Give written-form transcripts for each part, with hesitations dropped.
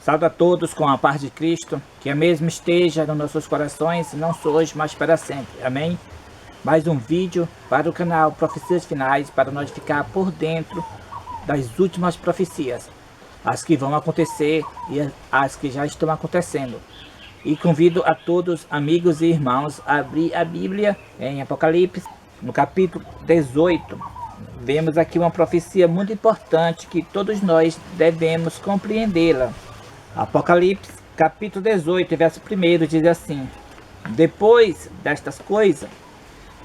Saúdo a todos com a paz de Cristo, que a mesma esteja nos nossos corações, não só hoje, mas para sempre. Amém? Mais um vídeo para o canal Profecias Finais, para nós ficar por dentro das últimas profecias, as que vão acontecer e as que já estão acontecendo. E convido a todos, amigos e irmãos, a abrir a Bíblia em Apocalipse, no capítulo 18. Vemos aqui uma profecia muito importante que todos nós devemos compreendê-la. Apocalipse, capítulo 18, verso 1, diz assim: Depois destas coisas,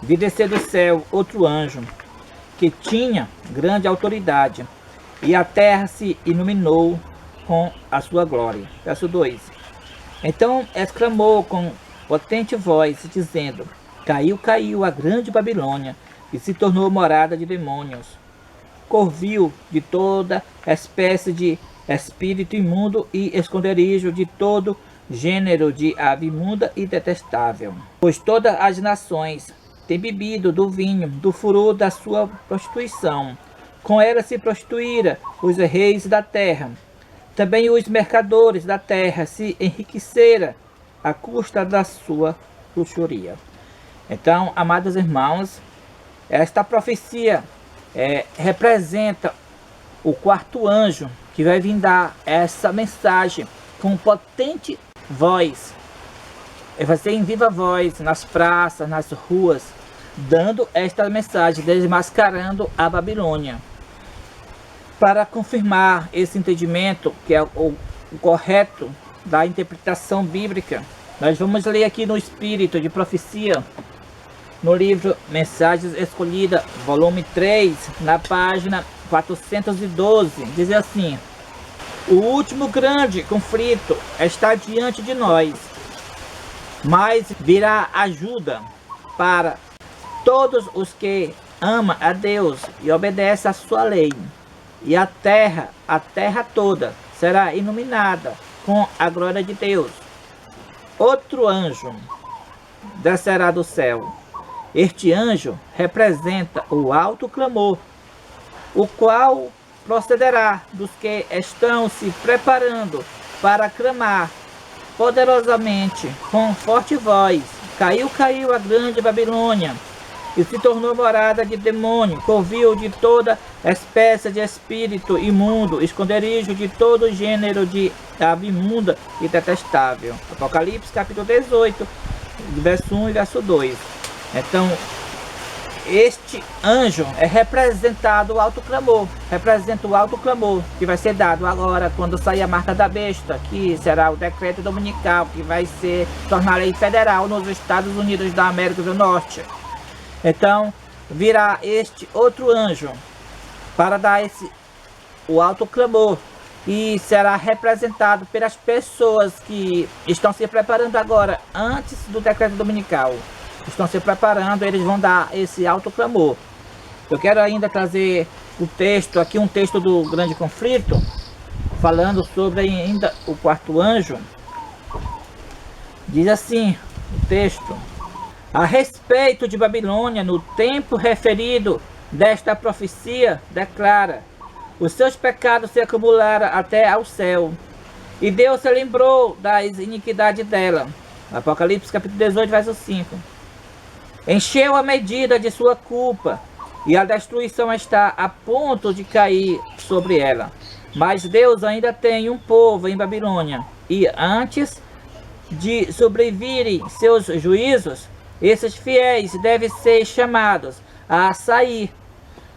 vi descer do céu outro anjo, que tinha grande autoridade, e a terra se iluminou com a sua glória. Verso 2. Então exclamou com potente voz, dizendo: Caiu, caiu a grande Babilônia, e se tornou morada de demônios, covil de toda espécie de espírito imundo e esconderijo de todo gênero de ave imunda e detestável. Pois todas as nações têm bebido do vinho, do furor da sua prostituição. Com ela se prostituíra os reis da terra. Também os mercadores da terra se enriqueceram à custa da sua luxúria. Então, amados irmãos, esta profecia representa o quarto anjo que vai vir dar essa mensagem com potente voz. Vai ser em viva voz, nas praças, nas ruas, dando esta mensagem, desmascarando a Babilônia. Para confirmar esse entendimento, que é o correto da interpretação bíblica, nós vamos ler aqui no Espírito de Profecia, no livro Mensagens Escolhidas, volume 3, na página 412, diz assim: O último grande conflito está diante de nós, mas virá ajuda para todos os que amam a Deus e obedecem a sua lei, e a terra toda será iluminada com a glória de Deus. Outro anjo descerá do céu. Este anjo representa o alto clamor, o qual procederá dos que estão se preparando para clamar poderosamente com forte voz: Caiu, caiu a grande Babilônia, e se tornou morada de demônio, covil de toda espécie de espírito imundo, esconderijo de todo gênero de ave imunda e detestável. Apocalipse capítulo 18, verso 1 e verso 2. Então, este anjo é representado o alto clamor, representa o alto clamor que vai ser dado agora quando sair a marca da besta, que será o decreto dominical, que vai se tornar lei federal nos Estados Unidos da América do Norte. Então, virá este outro anjo para dar o alto clamor, e será representado pelas pessoas que estão se preparando agora, antes do decreto dominical. Estão se preparando, eles vão dar esse alto clamor. Eu quero ainda trazer o texto, aqui um texto do grande conflito, falando sobre ainda o quarto anjo. Diz assim o texto: A respeito de Babilônia, no tempo referido desta profecia, declara: Os seus pecados se acumularam até ao céu, e Deus se lembrou das iniquidades dela. Apocalipse capítulo 18, verso 5. Encheu a medida de sua culpa, e a destruição está a ponto de cair sobre ela. Mas Deus ainda tem um povo em Babilônia, e antes de sobrevirem seus juízos, esses fiéis devem ser chamados a sair,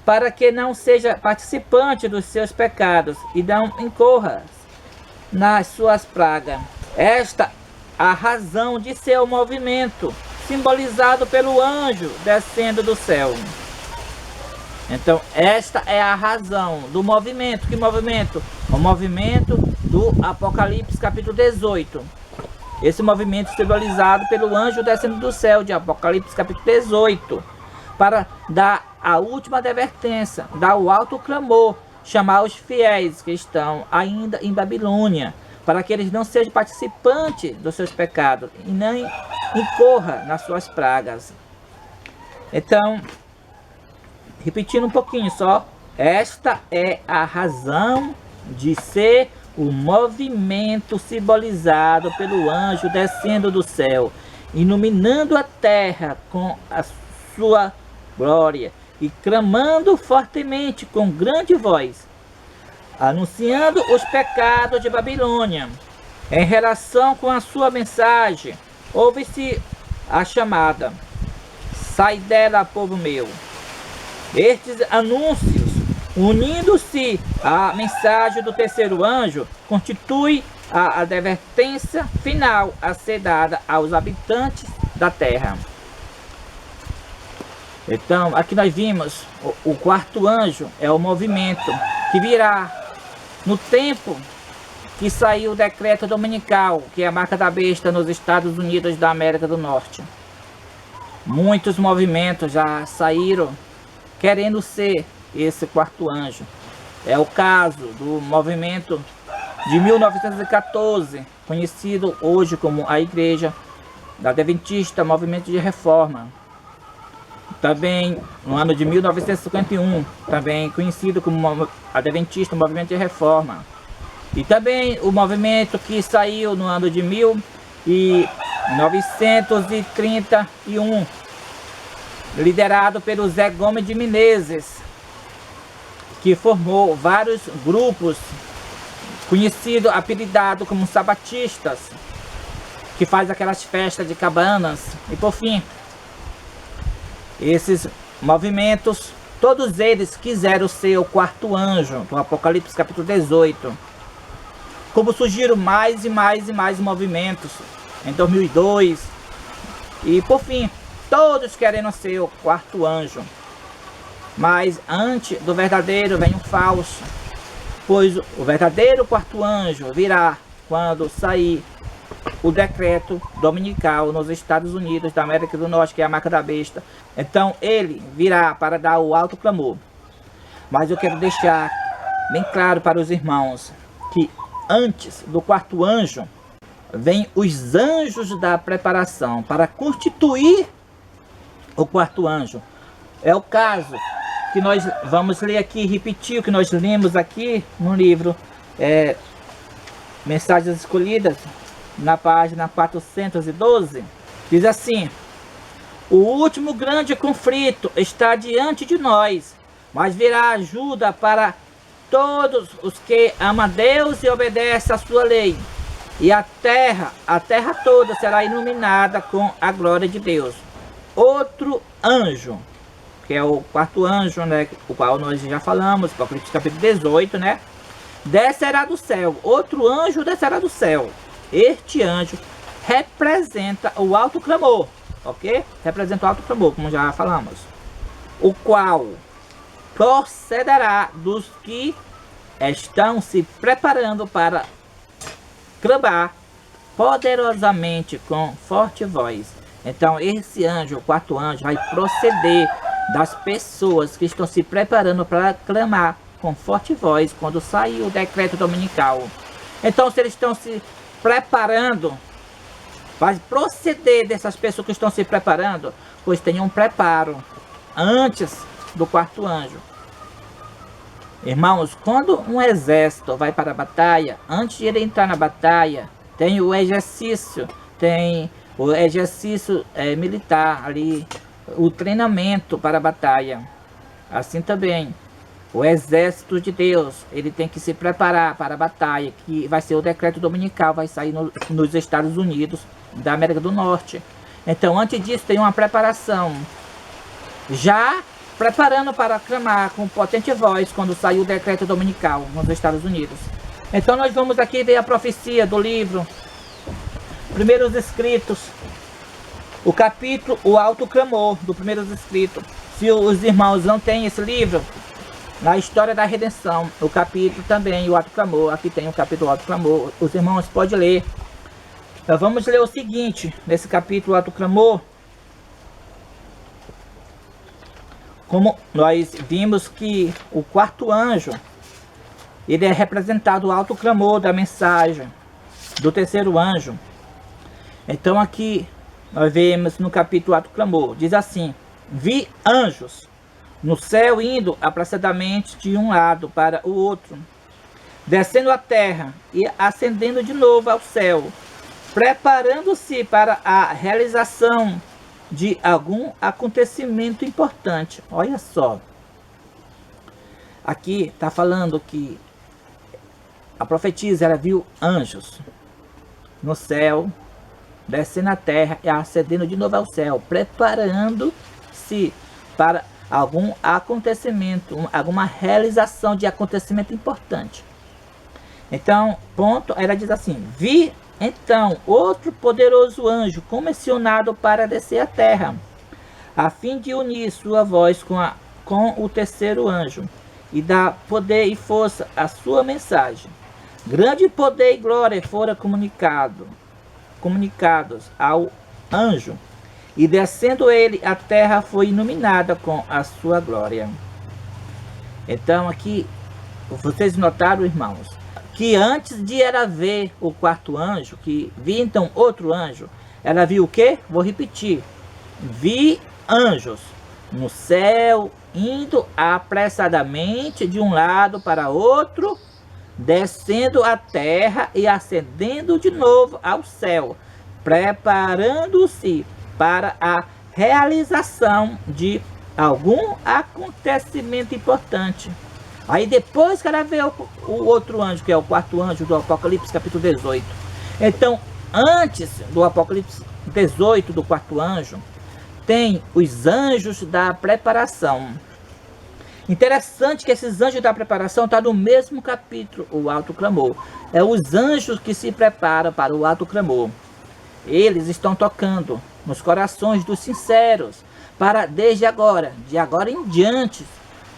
para que não seja participante dos seus pecados e não incorra nas suas pragas. Esta a razão de seu movimento, simbolizado pelo anjo descendo do céu. Então, esta é a razão do movimento. Que movimento? O movimento do Apocalipse capítulo 18. Esse movimento simbolizado pelo anjo descendo do céu, de Apocalipse capítulo 18, para dar a última advertência, dar o alto clamor, chamar os fiéis que estão ainda em Babilônia, para que eles não sejam participantes dos seus pecados e nem incorra nas suas pragas. Então, repetindo um pouquinho só, esta é a razão de ser o movimento simbolizado pelo anjo descendo do céu, iluminando a terra com a sua glória e clamando fortemente com grande voz, anunciando os pecados de Babilônia. Em relação com a sua mensagem, ouve-se a chamada: sai dela, povo meu. Estes anúncios, unindo-se à mensagem do terceiro anjo, constitui a advertência final a ser dada aos habitantes da terra. Então, aqui nós vimos o quarto anjo é o movimento que virá no tempo que saiu o decreto dominical, que é a marca da besta nos Estados Unidos da América do Norte. Muitos movimentos já saíram querendo ser esse quarto anjo. É o caso do movimento de 1914, conhecido hoje como a Igreja Adventista, Movimento de Reforma. Também no ano de 1951, também conhecido como Adventista, Movimento de Reforma. E também o movimento que saiu no ano de 1931, liderado pelo Zé Gomes de Menezes, que formou vários grupos conhecidos, apelidados como sabatistas, que faz aquelas festas de cabanas. E por fim, esses movimentos, todos eles quiseram ser o quarto anjo do Apocalipse capítulo 18. Como surgiram mais e mais movimentos em 2002, e por fim, todos querendo ser o quarto anjo. Mas antes do verdadeiro vem o falso, pois o verdadeiro quarto anjo virá quando sair o decreto dominical nos Estados Unidos da América do Norte, que é a marca da besta. Então ele virá para dar o alto clamor. Mas eu quero deixar bem claro para os irmãos que antes do quarto anjo vem os anjos da preparação para constituir o quarto anjo. É o caso que nós vamos ler aqui, repetir o que nós lemos aqui no livro Mensagens Escolhidas, na página 412. Diz assim: o último grande conflito está diante de nós, mas virá ajuda para todos os que amam a Deus e obedecem a sua lei. E a terra toda será iluminada com a glória de Deus. Outro anjo, que é o quarto anjo, né, o qual nós já falamos, Apocalipse capítulo 18, né, descerá do céu. Outro anjo descerá do céu. Este anjo representa o alto clamor, ok? Representa o alto clamor, como já falamos. O qual procederá dos que estão se preparando para clamar poderosamente com forte voz. Então esse anjo, o quarto anjo, vai proceder das pessoas que estão se preparando para clamar com forte voz quando sair o decreto dominical. Então, se eles estão se preparando, vai proceder dessas pessoas que estão se preparando, pois tenham um preparo antes do quarto anjo. Irmãos, quando um exército vai para a batalha, antes de ele entrar na batalha, tem o exercício militar ali, o treinamento para a batalha. Assim também, o exército de Deus, ele tem que se preparar para a batalha, que vai ser o decreto dominical, vai sair nos Estados Unidos da América do Norte. Então, antes disso, tem uma preparação. Já preparando para clamar com potente voz quando sair o decreto dominical nos Estados Unidos. Então, nós vamos aqui ver a profecia do livro Primeiros Escritos, o capítulo O Alto Clamor do Primeiros Escritos. Se os irmãos não têm esse livro, na História da Redenção, o capítulo também, o Alto Clamor, aqui tem o capítulo Alto Clamor, os irmãos podem ler. Então, vamos ler o seguinte, nesse capítulo Alto Clamor. Como nós vimos que o quarto anjo, ele é representado o alto clamor da mensagem do terceiro anjo. Então aqui nós vemos no capítulo Alto Clamor, diz assim: vi anjos no céu indo apressadamente de um lado para o outro, descendo à terra e ascendendo de novo ao céu, preparando-se para a realização de algum acontecimento importante. Olha só, aqui está falando que a profetisa, ela viu anjos no céu, descendo à terra e ascendendo de novo ao céu, preparando-se para algum acontecimento, alguma realização de acontecimento importante. Então, ponto, ela diz assim: vi então outro poderoso anjo comissionado para descer à terra, a fim de unir sua voz com o terceiro anjo, e dar poder e força à sua mensagem. Grande poder e glória foram comunicados ao anjo, e descendo ele, a terra foi iluminada com a sua glória. Então aqui, vocês notaram, irmãos, que antes de ela ver o quarto anjo, que vi então outro anjo, ela viu o quê? Vou repetir: vi anjos no céu, indo apressadamente de um lado para outro, descendo a terra e ascendendo de novo ao céu, preparando-se para a realização de algum acontecimento importante. Aí depois que ela vê o outro anjo, que é o quarto anjo do Apocalipse capítulo 18. Então, antes do Apocalipse 18, do quarto anjo, tem os anjos da preparação. Interessante que esses anjos da preparação estão no mesmo capítulo, o alto clamor. É os anjos que se preparam para o alto clamor. Eles estão tocando nos corações dos sinceros, para desde agora, de agora em diante,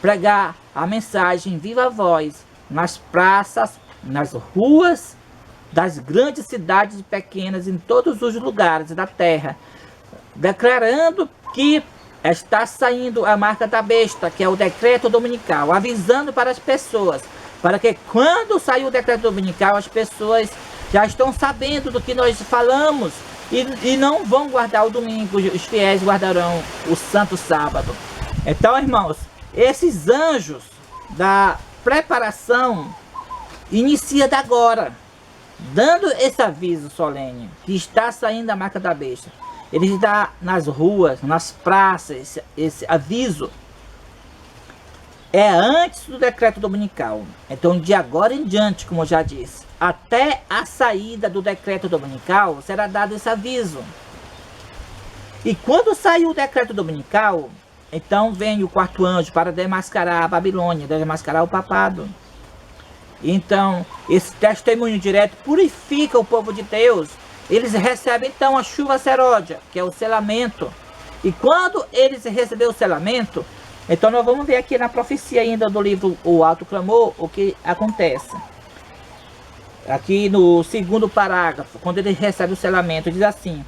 pregar a mensagem viva voz nas praças, nas ruas das grandes cidades e pequenas, em todos os lugares da terra, declarando que está saindo a marca da besta, que é o decreto dominical, avisando para as pessoas, para que quando sair o decreto dominical, as pessoas já estão sabendo do que nós falamos e não vão guardar o domingo. Os fiéis guardarão o santo sábado. Então, irmãos, esses anjos da preparação inicia de agora, dando esse aviso solene que está saindo a marca da besta. Ele dá nas ruas, nas praças, esse aviso é antes do decreto dominical. Então, de agora em diante, como eu já disse, até a saída do decreto dominical, será dado esse aviso. E quando sair o decreto dominical, então vem o quarto anjo para desmascarar a Babilônia, desmascarar o papado. Então, esse testemunho direto purifica o povo de Deus. Eles recebem então a chuva seródia, que é o selamento. E quando eles receberam o selamento, então nós vamos ver aqui na profecia ainda do livro O Alto Clamor, o que acontece. Aqui no segundo parágrafo, quando ele recebe o selamento, diz assim: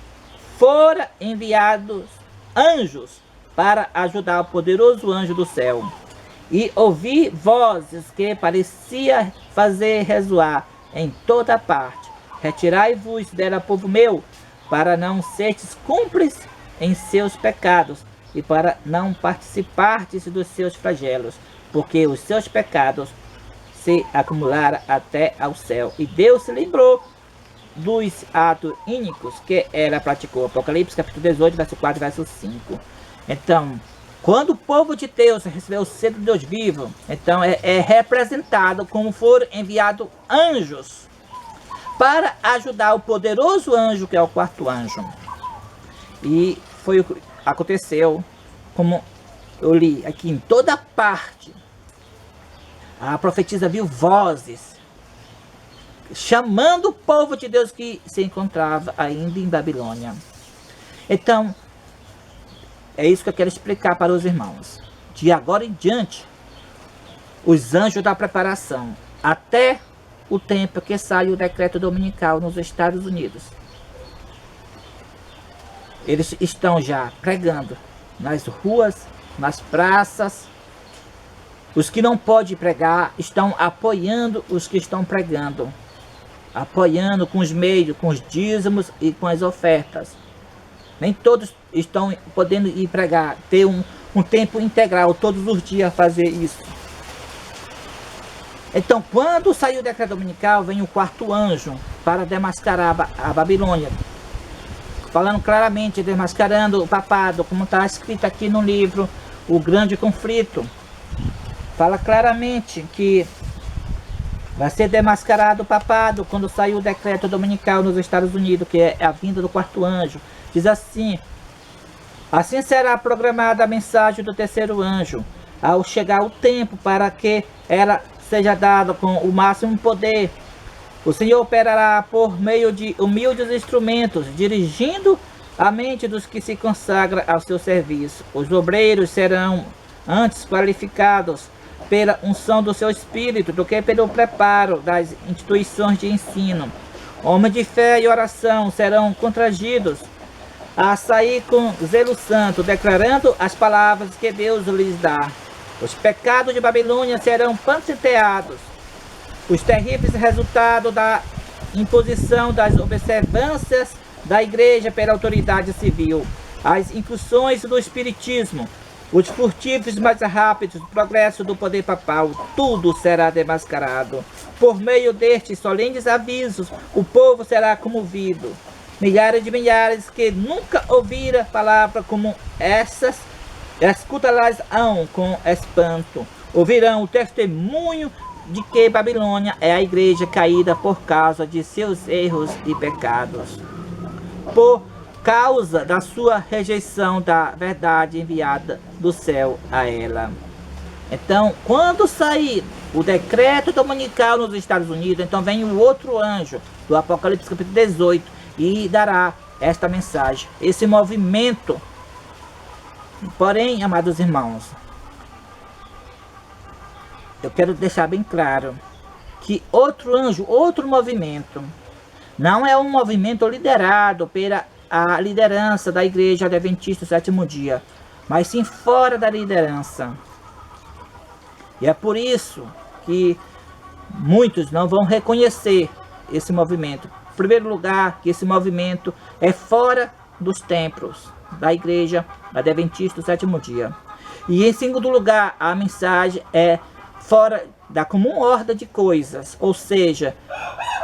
foram enviados anjos para ajudar o poderoso anjo do céu. E ouvi vozes que parecia fazer ressoar em toda parte: retirai-vos dela, povo meu, para não serdes cúmplices em seus pecados, e para não participardes dos seus flagelos, porque os seus pecados se acumularam até ao céu. E Deus se lembrou dos atos ínicos que ela praticou. Apocalipse capítulo 18, verso 4, verso 5. Então, quando o povo de Deus recebeu o selo de Deus vivo, então é representado como foram enviados anjos para ajudar o poderoso anjo, que é o quarto anjo. E foi o que aconteceu, como eu li aqui, em toda parte. A profetisa viu vozes chamando o povo de Deus que se encontrava ainda em Babilônia. Então, é isso que eu quero explicar para os irmãos. De agora em diante, os anjos da preparação, até o tempo que sai o decreto dominical nos Estados Unidos, eles estão já pregando nas ruas, nas praças. Os que não podem pregar estão apoiando os que estão pregando, apoiando com os meios, com os dízimos e com as ofertas. Nem todos estão podendo ir pregar, ter um tempo integral todos os dias fazer isso. Então, quando saiu o decreto dominical, vem o quarto anjo para desmascarar a Babilônia. Falando claramente, desmascarando o papado, como está escrito aqui no livro, O Grande Conflito. Fala claramente que vai ser desmascarado o papado quando saiu o decreto dominical nos Estados Unidos, que é a vinda do quarto anjo. Diz assim: assim será programada a mensagem do terceiro anjo, ao chegar o tempo para que ela seja dada com o máximo poder. O Senhor operará por meio de humildes instrumentos, dirigindo a mente dos que se consagram ao seu serviço. Os obreiros serão antes qualificados pela unção do seu espírito do que pelo preparo das instituições de ensino. Homens de fé e oração serão constrangidos a sair com zelo santo, declarando as palavras que Deus lhes dá. Os pecados de Babilônia serão panteados. Os terríveis resultados da imposição das observâncias da igreja pela autoridade civil, as incursões do espiritismo, os furtivos mais rápidos, o progresso do poder papal, tudo será desmascarado. Por meio destes solenes avisos, o povo será comovido. Milhares de milhares que nunca ouviram palavra como essas, escutá-las-ão com espanto. Ouvirão o testemunho de que Babilônia é a igreja caída por causa de seus erros e pecados, por causa da sua rejeição da verdade enviada do céu a ela. Então, quando sair o decreto dominical nos Estados Unidos, então vem o outro anjo do Apocalipse capítulo 18 e dará esta mensagem, esse movimento. Porém, amados irmãos, eu quero deixar bem claro que outro anjo, outro movimento, não é um movimento liderado pela a liderança da Igreja Adventista do Sétimo Dia, mas sim fora da liderança. E é por isso que muitos não vão reconhecer esse movimento. Em primeiro lugar, que esse movimento é fora dos templos da Igreja Adventista do Sétimo Dia. E em segundo lugar, a mensagem é fora da comum ordem de coisas, ou seja,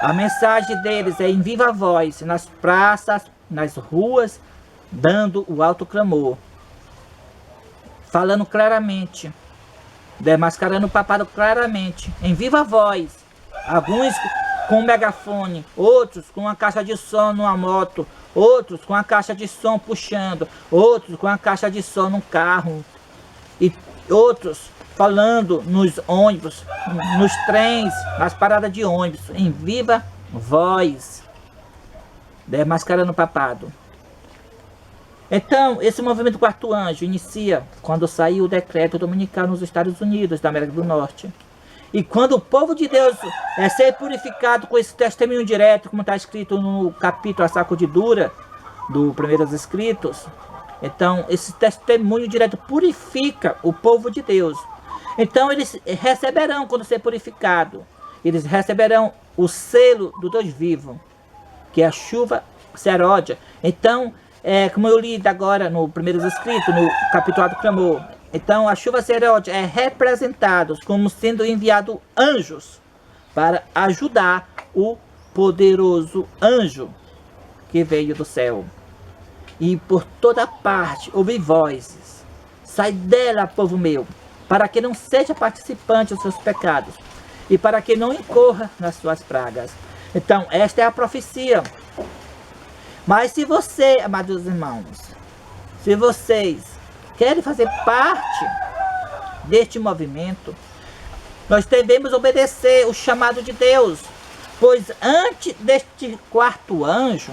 a mensagem deles é em viva voz, nas praças, nas ruas, dando o alto clamor, falando claramente, desmascarando o papado claramente, em viva voz, alguns com um megafone, outros com uma caixa de som numa moto, outros com a caixa de som puxando, outros com a caixa de som num carro, e outros falando nos ônibus, nos trens, nas paradas de ônibus, em viva voz, desmascarando o papado. Então, esse movimento quarto anjo inicia quando saiu o decreto dominical nos Estados Unidos da América do Norte. E quando o povo de Deus é ser purificado com esse testemunho direto, como está escrito no capítulo A Sacudidura do Primeiros Escritos, então esse testemunho direto purifica o povo de Deus. Então eles receberão, quando ser purificado, eles receberão o selo do Deus vivo, que é a chuva seródia. Então, como eu li agora no Primeiros Escritos, no capítulo do Clamor, então a chuva seródia é representado como sendo enviado anjos para ajudar o poderoso anjo que veio do céu. E por toda parte ouvi vozes: sai dela, povo meu, para que não seja participante dos seus pecados e para que não incorra nas suas pragas. Então, esta é a profecia. Mas se você, amados irmãos, se vocês querem fazer parte deste movimento, nós devemos obedecer o chamado de Deus. Pois antes deste quarto anjo,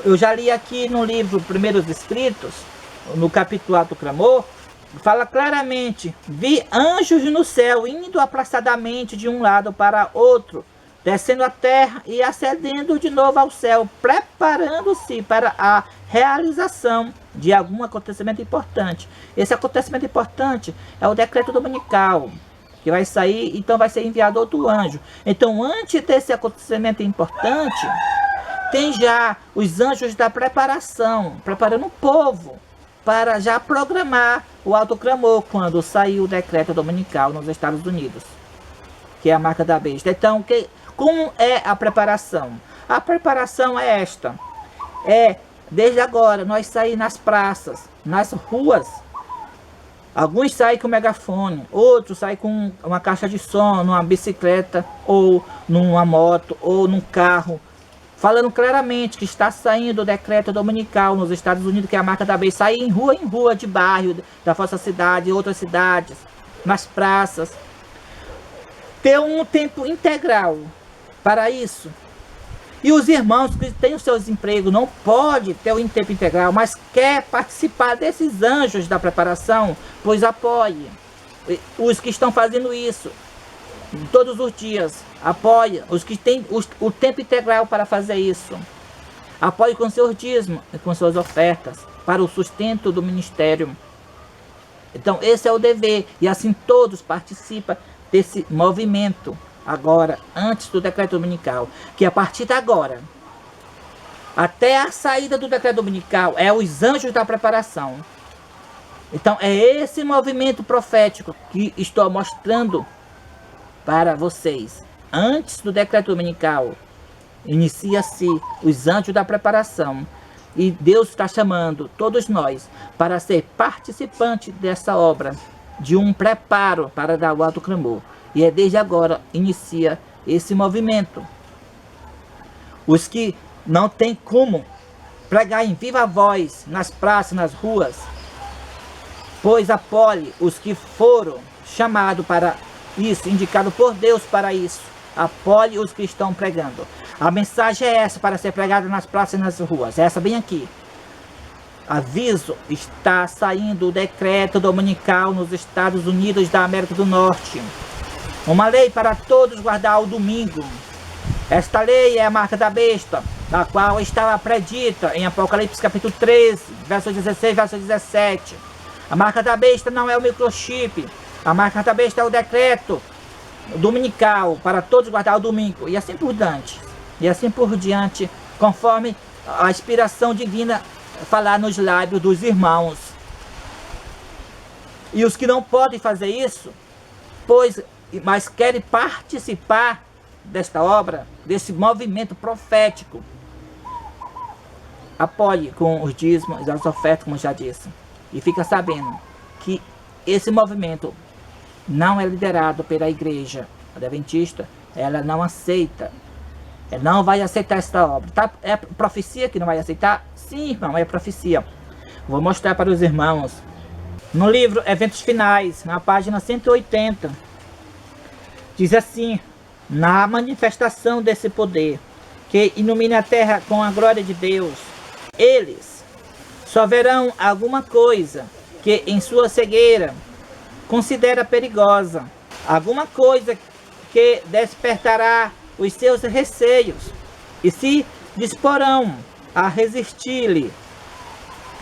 eu já li aqui no livro Primeiros Escritos, no capítulo do Clamor, fala claramente: vi anjos no céu indo apressadamente de um lado para outro, descendo a terra e ascendendo de novo ao céu, preparando-se para a realização de algum acontecimento importante. Esse acontecimento importante é o decreto dominical, que vai sair, então vai ser enviado outro anjo. Então, antes desse acontecimento importante, tem já os anjos da preparação, preparando o povo para já programar o alto clamor quando sair o decreto dominical nos Estados Unidos. que é a marca da besta. Então, como é a preparação? A preparação é esta. Desde agora, nós saímos nas praças, nas ruas. Alguns saem com megafone, outros saem com uma caixa de som, numa bicicleta, ou numa moto, ou num carro, falando claramente que está saindo o decreto dominical nos Estados Unidos, que é a marca da besta, sair em rua de bairro, da vossa cidade, outras cidades, nas praças. Ter um tempo integral para isso. E os irmãos que têm os seus empregos não podem ter um tempo integral, mas quer participar desses anjos da preparação, pois apoie os que estão fazendo isso todos os dias. Apoie os que têm o tempo integral para fazer isso. Apoie com seu dízimo e com suas ofertas para o sustento do ministério. Então esse é o dever, e assim todos participam desse movimento. Agora, antes do decreto dominical, que a partir de agora, até a saída do decreto dominical, é os anjos da preparação. Então, é esse movimento profético que estou mostrando para vocês. Antes do decreto dominical, inicia-se os anjos da preparação. E Deus está chamando todos nós para ser participantes dessa obra, de um preparo para dar o alto clamor. E desde agora inicia esse movimento. Os que não tem como pregar em viva voz nas praças, nas ruas, pois apoie os que foram chamados para isso, indicados por Deus para isso. Apoie os que estão pregando. A mensagem é essa, para ser pregada nas praças e nas ruas. Essa bem aqui. Aviso, está saindo o decreto dominical nos Estados Unidos da América do Norte. Uma lei para todos guardar o domingo. Esta lei é a marca da besta, a qual estava predita em Apocalipse capítulo 13, verso 16, verso 17. A marca da besta não é o microchip. A marca da besta é o decreto dominical para todos guardar o domingo. E assim por diante. E assim por diante, conforme a inspiração divina falar nos lábios dos irmãos. E os que não podem fazer isso, mas querem participar desta obra, desse movimento profético, apoie com os dízimos e as ofertas, como já disse. E fica sabendo que esse movimento não é liderado pela igreja adventista. Ela não aceita. Ela não vai aceitar esta obra. Tá? É profecia que não vai aceitar? Sim, irmão, é profecia. Vou mostrar para os irmãos. No livro Eventos Finais, na página 180, diz assim: na manifestação desse poder que ilumina a terra com a glória de Deus, eles só verão alguma coisa que em sua cegueira considera perigosa, alguma coisa que despertará os seus receios e se disporão a resistir-lhe,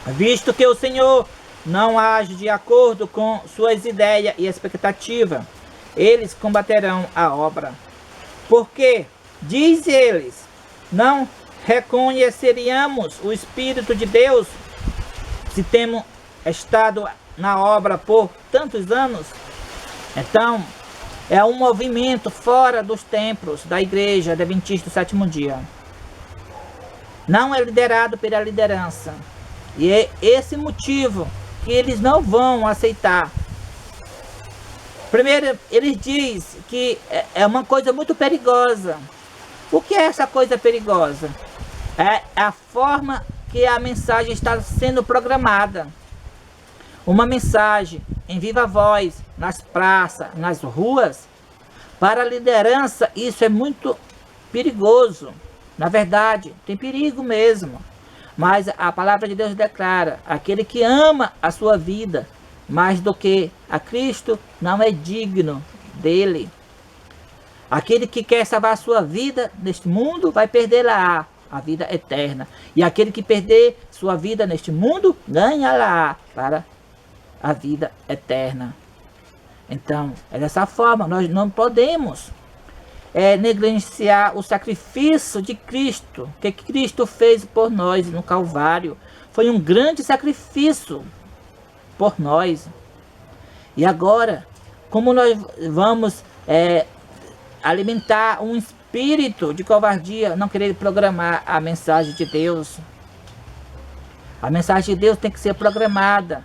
visto que o Senhor não age de acordo com suas ideias e expectativas. Eles combaterão a obra, porque, diz eles, não reconheceríamos o Espírito de Deus se temos estado na obra por tantos anos. Então, é um movimento fora dos templos da igreja adventista do sétimo dia. Não é liderado pela liderança. E é esse motivo que eles não vão aceitar. Primeiro, eles dizem que é uma coisa muito perigosa. O que é essa coisa perigosa? É a forma que a mensagem está sendo programada. Uma mensagem em viva voz, nas praças, nas ruas. Para a liderança, isso é muito perigoso. Na verdade, tem perigo mesmo. Mas a palavra de Deus declara: aquele que ama a sua vida mais do que a Cristo não é digno dele. Aquele que quer salvar a sua vida neste mundo vai perdê-la, a vida eterna. E aquele que perder sua vida neste mundo ganha-la para a vida eterna. Então, é dessa forma, nós não podemos negligenciar o sacrifício de Cristo, que Cristo fez por nós no Calvário. Foi um grande sacrifício por nós. E agora, como nós vamos alimentar um espírito de covardia, não querer programar a mensagem de Deus. A mensagem de Deus tem que ser programada.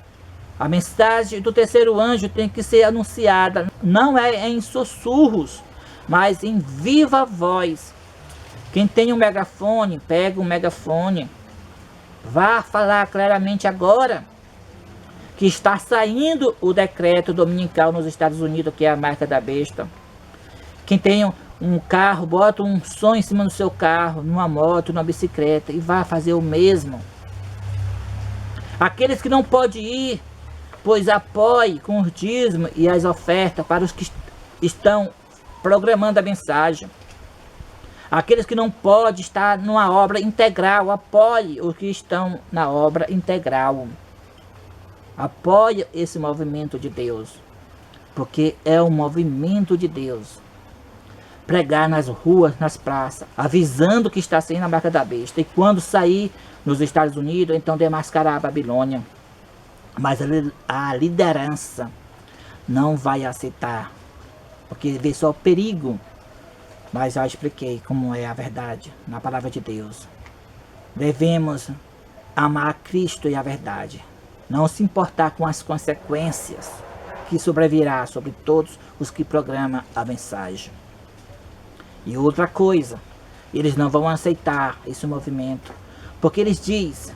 A mensagem do terceiro anjo tem que ser anunciada. Não é em sussurros, mas em viva voz. Quem tem um megafone, pega um megafone. Vá falar claramente agora que está saindo o decreto dominical nos Estados Unidos, que é a marca da besta. Quem tem um carro, bota um som em cima do seu carro, numa moto, numa bicicleta, e vá fazer o mesmo. Aqueles que não podem ir, pois apoie com os dízimos e as ofertas para os que estão programando a mensagem. Aqueles que não podem estar numa obra integral, apoie os que estão na obra integral. Apoie esse movimento de Deus, porque é um movimento de Deus. Pregar nas ruas, nas praças, avisando que está saindo a marca da besta. E quando sair nos Estados Unidos, então desmascarar a Babilônia. Mas a liderança não vai aceitar, porque vê só o perigo. Mas já expliquei como é a verdade na palavra de Deus. Devemos amar a Cristo e a verdade. Não se importar com as consequências que sobrevirá sobre todos os que programam a mensagem. E outra coisa, eles não vão aceitar esse movimento, porque eles dizem,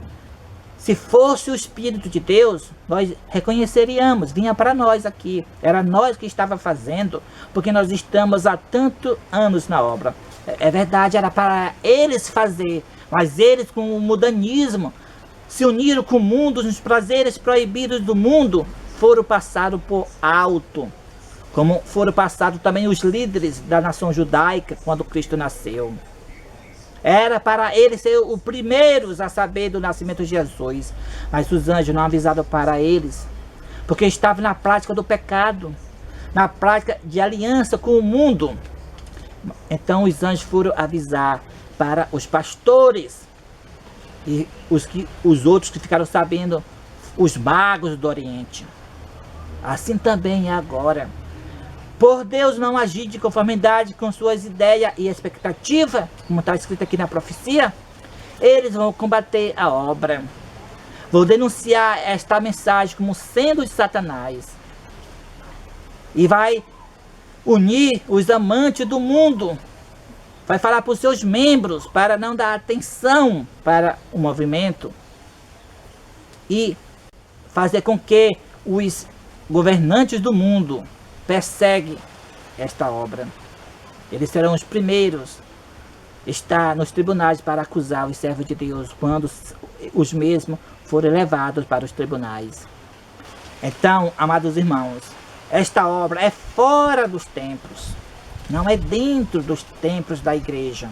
se fosse o Espírito de Deus, nós reconheceríamos, vinha para nós aqui, era nós que estava fazendo, porque nós estamos há tantos anos na obra. É verdade, era para eles fazer, mas eles com o mundanismo, se uniram com o mundo, os prazeres proibidos do mundo, foram passados por alto. Como foram passados também os líderes da nação judaica quando Cristo nasceu. Era para eles ser os primeiros a saber do nascimento de Jesus. Mas os anjos não avisaram para eles, porque estavam na prática do pecado, na prática de aliança com o mundo. Então os anjos foram avisar para os pastores e os outros que ficaram sabendo, os magos do Oriente. Assim também é agora. Por Deus não agir de conformidade com suas ideias e expectativas, como está escrito aqui na profecia, eles vão combater a obra. Vou denunciar esta mensagem como sendo de Satanás. E vai unir os amantes do mundo. Vai falar para os seus membros para não dar atenção para o movimento. E fazer com que os governantes do mundo persegue esta obra. Eles serão os primeiros a estar nos tribunais para acusar os servos de Deus, quando os mesmos forem levados para os tribunais. Então, amados irmãos, esta obra é fora dos templos, não é dentro dos templos da igreja,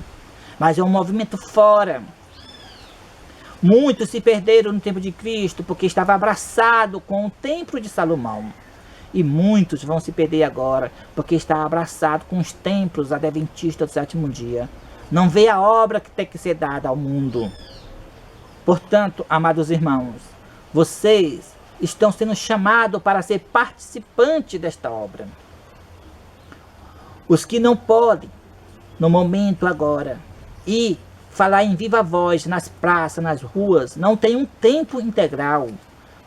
mas é um movimento fora. Muitos se perderam no tempo de Cristo porque estava abraçado com o templo de Salomão. E muitos vão se perder agora, porque está abraçado com os templos adventistas do sétimo dia. Não vê a obra que tem que ser dada ao mundo. Portanto, amados irmãos, vocês estão sendo chamados para ser participantes desta obra. Os que não podem, no momento agora, ir falar em viva voz nas praças, nas ruas, não tem um tempo integral,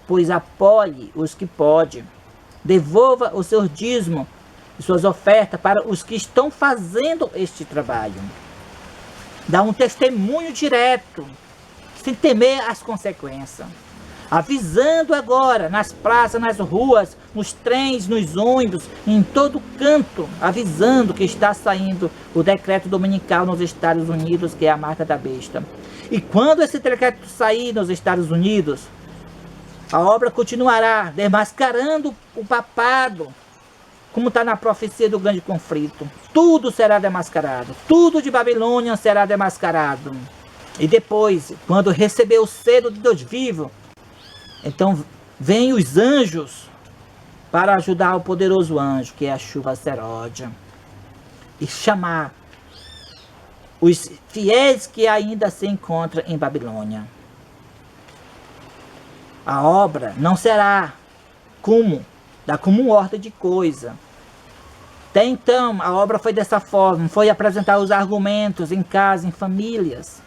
pois apoie os que podem. Devolva o seu dízimo e suas ofertas para os que estão fazendo este trabalho. Dá um testemunho direto, sem temer as consequências. Avisando agora, nas praças, nas ruas, nos trens, nos ônibus, em todo canto, avisando que está saindo o decreto dominical nos Estados Unidos, que é a marca da besta. E quando esse decreto sair nos Estados Unidos, a obra continuará desmascarando o papado, como está na profecia do grande conflito. Tudo será desmascarado, tudo de Babilônia será desmascarado. E depois, quando receber o selo de Deus vivo, então vem os anjos para ajudar o poderoso anjo, que é a chuva seródia, e chamar os fiéis que ainda se encontram em Babilônia. A obra não será como, da comum ordem de coisa. Até então, a obra foi dessa forma, foi apresentar os argumentos em casa, em famílias,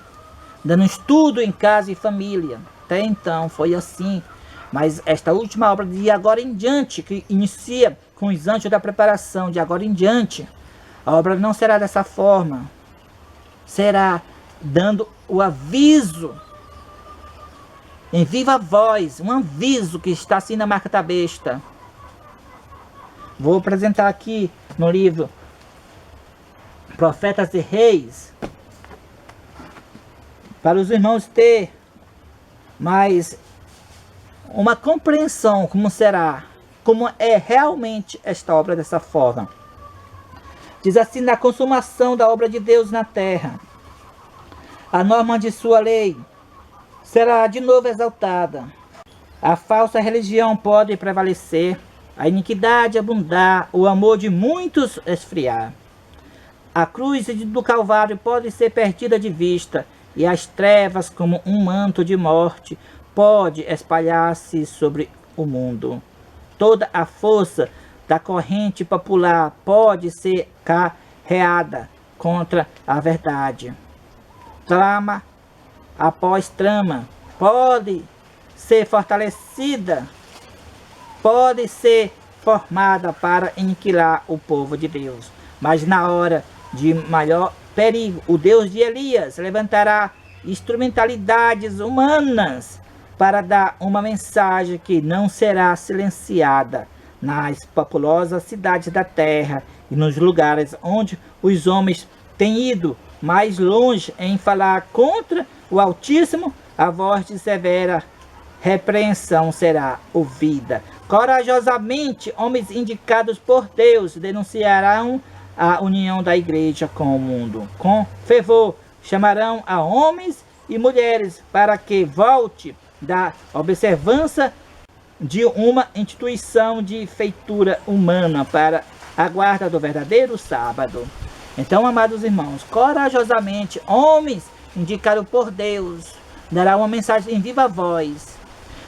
dando estudo em casa e família. Até então, foi assim. Mas esta última obra, de agora em diante, que inicia com os anjos da preparação, de agora em diante, a obra não será dessa forma. Será dando o aviso, em viva voz, um aviso que está assim na marca da besta. Vou apresentar aqui no livro Profetas e Reis, para os irmãos ter mais uma compreensão como será, como é realmente esta obra dessa forma. Diz assim: na consumação da obra de Deus na terra, a norma de sua lei será de novo exaltada. A falsa religião pode prevalecer, a iniquidade abundar, o amor de muitos esfriar. A cruz do Calvário pode ser perdida de vista, e as trevas, como um manto de morte, pode espalhar-se sobre o mundo. Toda a força da corrente popular pode ser carreada contra a verdade. Trama após trama pode ser fortalecida, pode ser formada para aniquilar o povo de Deus. Mas na hora de maior perigo, o Deus de Elias levantará instrumentalidades humanas para dar uma mensagem que não será silenciada nas populosas cidades da terra e nos lugares onde os homens têm ido mais longe em falar contra o Altíssimo. A voz de severa repreensão será ouvida. Corajosamente, homens indicados por Deus denunciarão a união da igreja com o mundo. Com fervor, chamarão a homens e mulheres para que volte da observância de uma instituição de feitura humana para a guarda do verdadeiro sábado. Então, amados irmãos, corajosamente, homens indicados por Deus dará uma mensagem em viva voz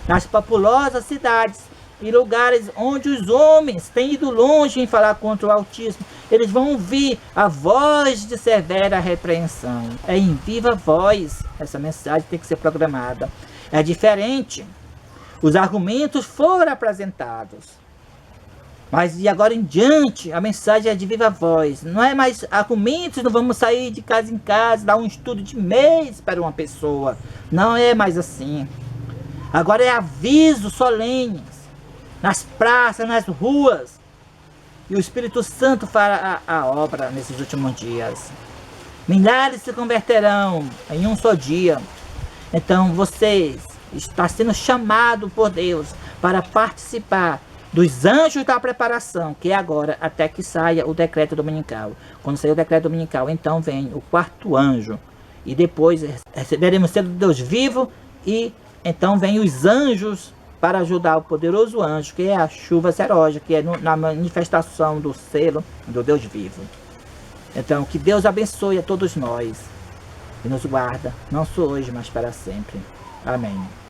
nas populosas cidades e lugares onde os homens têm ido longe em falar contra o Altíssimo. Eles vão ouvir a voz de severa repreensão. É em viva voz. Essa mensagem tem que ser programada. É diferente. Os argumentos foram apresentados, mas de agora em diante a mensagem é de viva voz. Não é mais argumentos, não vamos sair de casa em casa, dar um estudo de mês para uma pessoa. Não é mais assim. Agora é aviso solene, nas praças, nas ruas. E o Espírito Santo fará a obra nesses últimos dias. Milhares se converterão em um só dia. Então vocês estão sendo chamados por Deus para participar dos anjos da preparação, que é agora, até que saia o decreto dominical. Quando sair o decreto dominical, então vem o quarto anjo. E depois receberemos selo de Deus vivo, e então vem os anjos para ajudar o poderoso anjo, que é a chuva serógia, que é na manifestação do selo do Deus vivo. Então, que Deus abençoe a todos nós e nos guarda, não só hoje, mas para sempre. Amém.